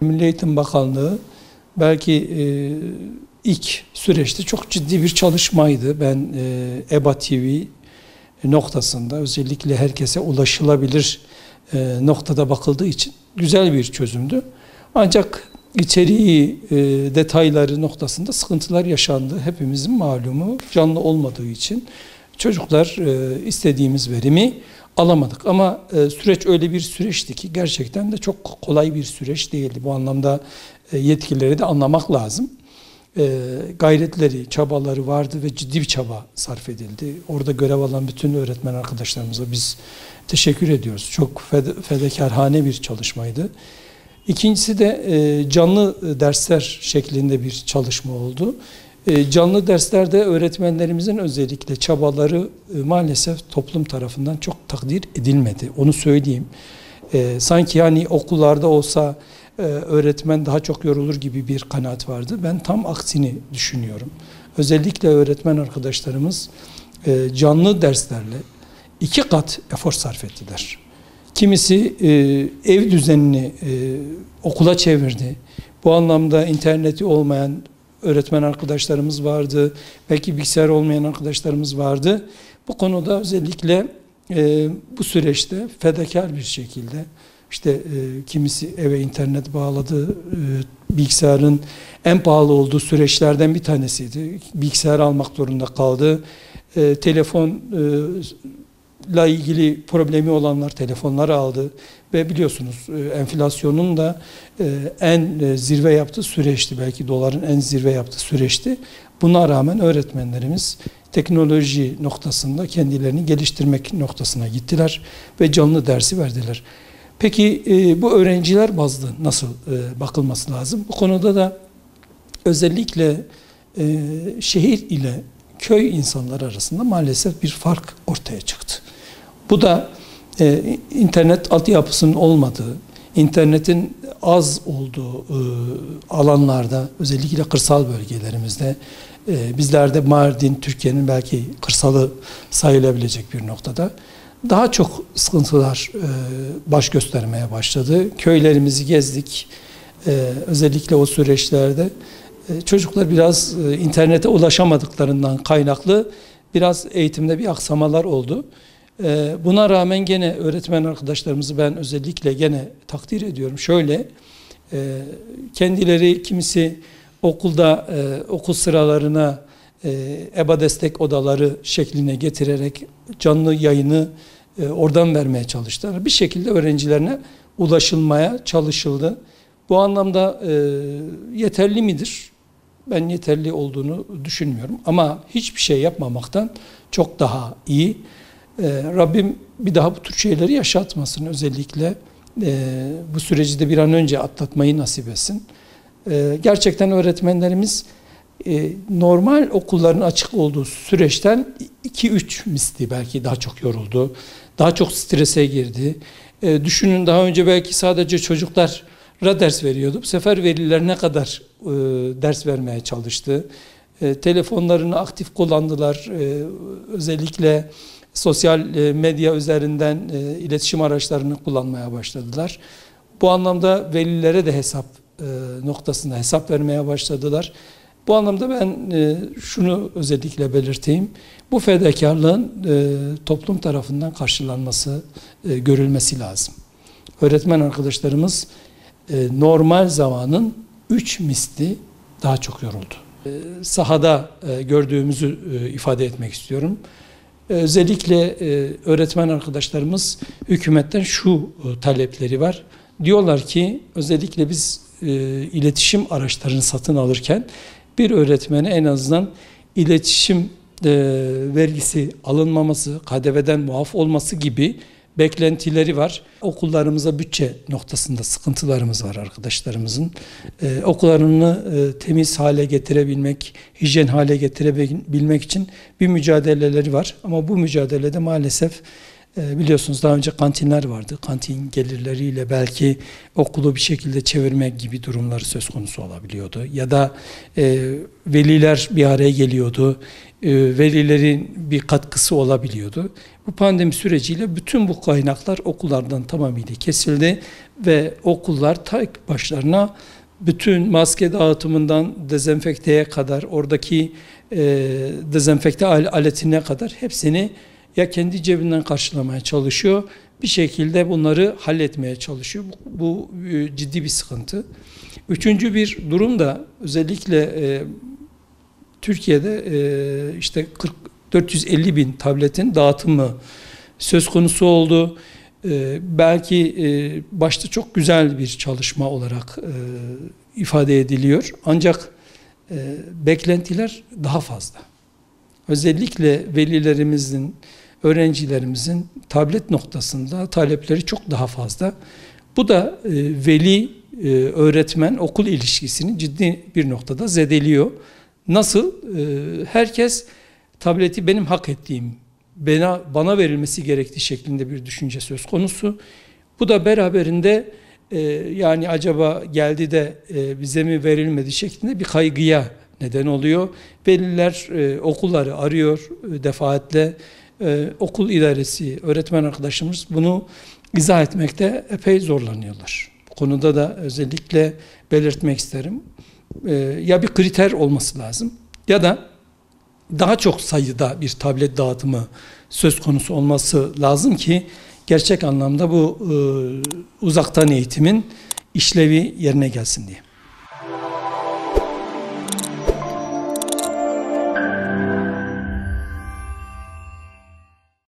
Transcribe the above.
Milli Eğitim Bakanlığı belki ilk süreçte çok ciddi bir çalışmaydı. Ben EBA TV noktasında özellikle herkese ulaşılabilir noktada bakıldığı için güzel bir çözümdü. Ancak içeriği, detayları noktasında sıkıntılar yaşandı. Hepimizin malumu, canlı olmadığı için çocuklar istediğimiz verimi alamadık. Ama süreç öyle bir süreçti ki gerçekten de çok kolay bir süreç değildi. Bu anlamda yetkilileri de anlamak lazım. Gayretleri, çabaları vardı ve ciddi bir çaba sarf edildi. Orada görev alan bütün öğretmen arkadaşlarımıza biz teşekkür ediyoruz. Çok fedakarhane bir çalışmaydı. İkincisi de canlı dersler şeklinde bir çalışma oldu. Canlı derslerde öğretmenlerimizin özellikle çabaları maalesef toplum tarafından çok takdir edilmedi. Onu söyleyeyim. Sanki hani okullarda olsa öğretmen daha çok yorulur gibi bir kanaat vardı. Ben tam aksini düşünüyorum. Özellikle öğretmen arkadaşlarımız canlı derslerle 2 kat efor sarf ettiler. Kimisi ev düzenini okula çevirdi. Bu anlamda interneti olmayan öğretmen arkadaşlarımız vardı. Belki bilgisayar olmayan arkadaşlarımız vardı. Bu konuda özellikle bu süreçte fedakar bir şekilde işte kimisi eve internet bağladı. Bilgisayarın en pahalı olduğu süreçlerden bir tanesiydi. Bilgisayar almak zorunda kaldı. Telefonla ilgili problemi olanlar telefonları aldı. Ve biliyorsunuz enflasyonun da en zirve yaptığı süreçti. Belki doların en zirve yaptığı süreçti. Buna rağmen öğretmenlerimiz teknoloji noktasında kendilerini geliştirmek noktasına gittiler ve canlı dersi verdiler. Peki bu öğrenciler bazlı nasıl bakılması lazım? Bu konuda da özellikle şehir ile köy insanları arasında maalesef bir fark ortaya çıktı. Bu da internet altyapısının olmadığı, internetin az olduğu alanlarda, özellikle kırsal bölgelerimizde, bizlerde Mardin, Türkiye'nin belki kırsalı sayılabilecek bir noktada daha çok sıkıntılar baş göstermeye başladı. Köylerimizi gezdik. Özellikle o süreçlerde çocuklar biraz internete ulaşamadıklarından kaynaklı biraz eğitimde bir aksamalar oldu. Buna rağmen gene öğretmen arkadaşlarımızı ben özellikle gene takdir ediyorum. Şöyle, kendileri kimisi okulda okul sıralarına EBA destek odaları şekline getirerek canlı yayını oradan vermeye çalıştılar. Bir şekilde öğrencilerine ulaşılmaya çalışıldı. Bu anlamda yeterli midir? Ben yeterli olduğunu düşünmüyorum. Ama hiçbir şey yapmamaktan çok daha iyi. Rabbim bir daha bu tür şeyleri yaşatmasın. Özellikle bu süreci de bir an önce atlatmayı nasip etsin. Gerçekten öğretmenlerimiz normal okulların açık olduğu süreçten 2-3 misli belki daha çok yoruldu. Daha çok strese girdi. Düşünün, daha önce belki sadece çocuklara ders veriyordu. Bu sefer veliler ne kadar ders vermeye çalıştı. Telefonlarını aktif kullandılar. Özellikle sosyal medya üzerinden iletişim araçlarını kullanmaya başladılar. Bu anlamda velilere de hesap noktasında hesap vermeye başladılar. Bu anlamda ben şunu özellikle belirteyim. Bu fedakarlığın toplum tarafından karşılanması, görülmesi lazım. Öğretmen arkadaşlarımız normal zamanın 3 misli daha çok yoruldu. Sahada gördüğümüzü ifade etmek istiyorum. Özellikle öğretmen arkadaşlarımız hükümetten şu talepleri var. Diyorlar ki özellikle biz iletişim araçlarını satın alırken bir öğretmene en azından iletişim vergisi alınmaması, KDV'den muaf olması gibi beklentileri var. Okullarımıza bütçe noktasında sıkıntılarımız var arkadaşlarımızın. Okullarını temiz hale getirebilmek, hijyen hale getirebilmek için bir mücadeleleri var. Ama bu mücadelede maalesef biliyorsunuz daha önce kantinler vardı. Kantin gelirleriyle belki okulu bir şekilde çevirmek gibi durumları söz konusu olabiliyordu. Ya da veliler bir araya geliyordu. velilerin bir katkısı olabiliyordu. Bu pandemi süreciyle bütün bu kaynaklar okullardan tamamıyla kesildi ve okullar tek başlarına bütün maske dağıtımından dezenfekteye kadar, oradaki dezenfekte aletine kadar hepsini ya kendi cebinden karşılamaya çalışıyor, bir şekilde bunları halletmeye çalışıyor. Bu ciddi bir sıkıntı. Üçüncü bir durum da özellikle Türkiye'de işte 450 bin tabletin dağıtımı söz konusu oldu. Belki başta çok güzel bir çalışma olarak ifade ediliyor. Ancak beklentiler daha fazla. Özellikle velilerimizin, öğrencilerimizin tablet noktasında talepleri çok daha fazla. Bu da veli, öğretmen, okul ilişkisini ciddi bir noktada zedeliyor. Nasıl? Herkes tableti benim hak ettiğim, bana verilmesi gerektiği şeklinde bir düşünce söz konusu. Bu da beraberinde yani acaba geldi de bize mi verilmedi şeklinde bir kaygıya neden oluyor. Veliler okulları arıyor defaatle. Okul idaresi, öğretmen arkadaşımız bunu izah etmekte epey zorlanıyorlar. Bu konuda da özellikle belirtmek isterim. Ya bir kriter olması lazım ya da daha çok sayıda bir tablet dağıtımı söz konusu olması lazım ki gerçek anlamda bu uzaktan eğitimin işlevi yerine gelsin diye.